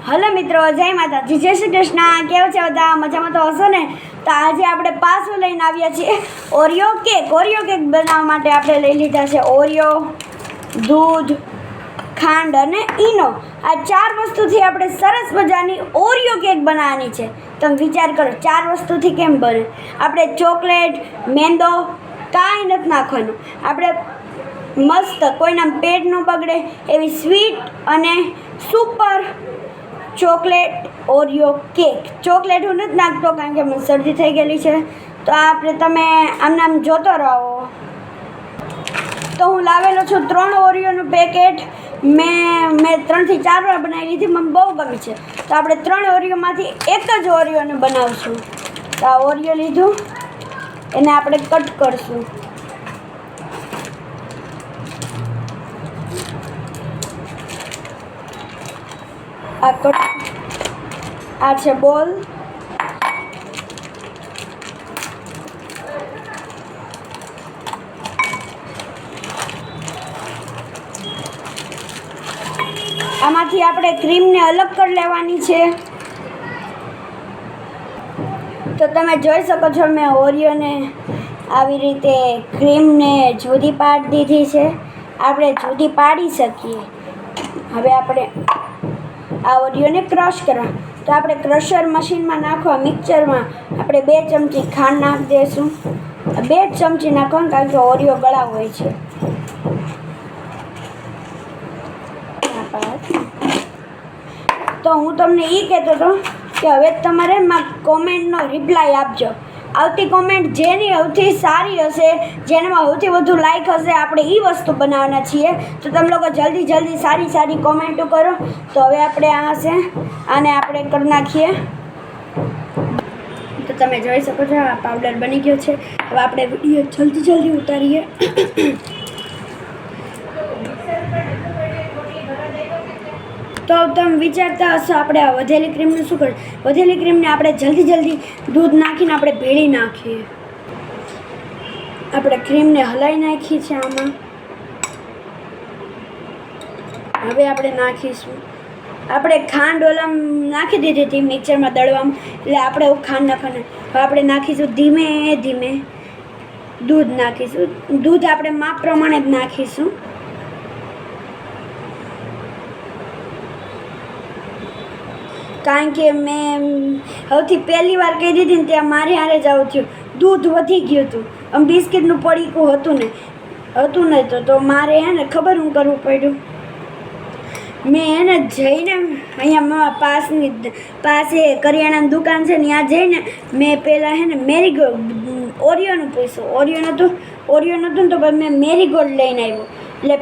Hello મિત્રો, જય માતાજી, જય શ્રી કૃષ્ણ. કેવું છે બધા? મજામાં તો હશો ને? તો આજે આપણે પાછું લઈને આવ્યા છીએ ઓરિયો કેક. ઓરિયો કેક બનાવવા માટે આપણે લઈ લીધા છે ઓરિયો, દૂધ, ખાંડ અને ઈનો. આ 4 વસ્તુથી આપણે સરસ મજાની ઓરિયો કેક બનાવવાની છે. તમે વિચાર કરો 4 વસ્તુથી કેમ બને? આપણે ચોકલેટ, મેંદો કાંઈ નથી નાખવાનું. આપણે મસ્ત કોઈના પેટ ન બગડે એવી સ્વીટ અને super chocolate Oreo cake. Chocolate હું નથી નાખતો કારણ કે મને શરદી થઈ ગયેલી છે. તો આપણે તમે આમ જોતો રહો. તો હું લાવેલો છું 3 ઓરિયોનું પેકેટ. મેં 3 થી 4 વાર બનાવી લીધી. મને બહુ ગમી છે. તો આપણે 3 ઓરિયોમાંથી એક જ ઓરિયોને બનાવશું. તો આ ઓરિયો લીધું, એને આપણે કટ કરશું. આ છે બોલ. આમાંથી આપણે ક્રીમને અલગ કરી લેવાની છે. તો તમે જોઈ શકો છો મેં ઓરિયોને આવી રીતે ક્રીમને જુદી પાડી દીધી છે. આપણે જુદી પાડી શકીએ. હવે આપણે આ ઓરિયોને ક્રશ કરવા. તો આપણે ક્રશર મશીનમાં નાખવા, મિક્સરમાં આપણે 2 ચમચી ખાંડ નાખી દઈશું. 2 ચમચી નાખવાનું કારણ કે ઓરિયો ગળા હોય છે. તો હું તમને એ કહેતો હતો કે હવે તમારે કોમેન્ટનો રિપ્લાય આપજો. આવતી કોમેન્ટ જેની સૌથી સારી હશે, જેનામાં સૌથી વધુ લાઈક હશે, આપણે એ વસ્તુ બનાવવાના છીએ. તો તમે લોકો જલ્દી સારી કોમેન્ટો કરો. તો હવે આપણે આ છે આને આપણે કરી નાખીએ. તો તમે જોઈ શકો છો આ પાવડર બની ગયો છે. હવે આપણે વિડીયો જલ્દી ઉતારીએ. તો તમે વિચારતા હશો આપણે આ વધેલી ક્રીમનું શું કરીએ? વધેલી ક્રીમને આપણે જલ્દી દૂધ નાખીને આપણે ભેળી નાખીએ. આપણે ક્રીમને હલાવી નાખી છે આમાં. હવે આપણે નાખીશું. આપણે ખાંડ ઓલામ નાખી દીધી હતી મિક્સરમાં દળવામાં, એટલે આપણે ખાંડ નાખવાનું. હવે આપણે નાખીશું ધીમે દૂધ નાખીશું. દૂધ આપણે માપ પ્રમાણે જ નાખીશું. કારણ કે મેં સૌથી પહેલી વાર કહી દીધી ને ત્યાં મારે હારે જ આવું થયું. દૂધ વધી ગયું હતું. આમ બિસ્કિટનું પડીકું હતું નહીં તો મારે ખબર હું કરવું પડ્યું. મેં જઈને અહીંયા પાસે કરિયાણાની દુકાન છે ને, ત્યાં જઈને મેં પહેલાં મેરીગોલ્ડ ઓરિયોનું પૂછ્યું. ઓરિયો નહોતું તો મેં મેરીગોલ્ડ લઈને આવ્યો. એટલે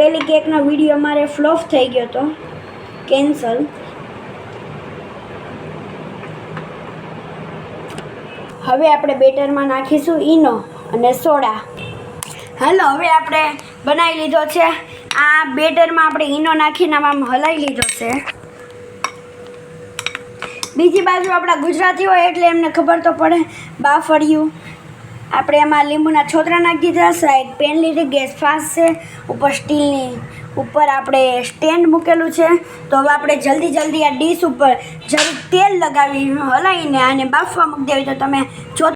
પહેલી કેકનો વિડીયો મારે ફ્લોપ થઈ ગયો હતો, કેન્સલ. હવે આપણે બેટરમાં નાખીશું ઈનો અને સોડા. હાલો, હવે આપણે બનાવી લીધો છે. આ બેટરમાં આપણે ઈનો નાખીને આમ હલાવી લીધો છે. બીજી બાજુ આપણા ગુજરાતી હોય એટલે એમને ખબર તો પડે. બાફળિયું આપણે એમાં લીંબુના છોતરા નાખી દીધા. સાઈડ પેન લીધી, ગેસ ફાસ્ટ છે. ઉપર સ્ટીલની ઉપર આપણે સ્ટેન્ડ મૂકેલું છે. તો હવે આપણે જલ્દી આ ડીશ ઉપર જરીક તેલ લગાવી હલાવીને આને બાફવા મૂકી દેવી. તો તમે જો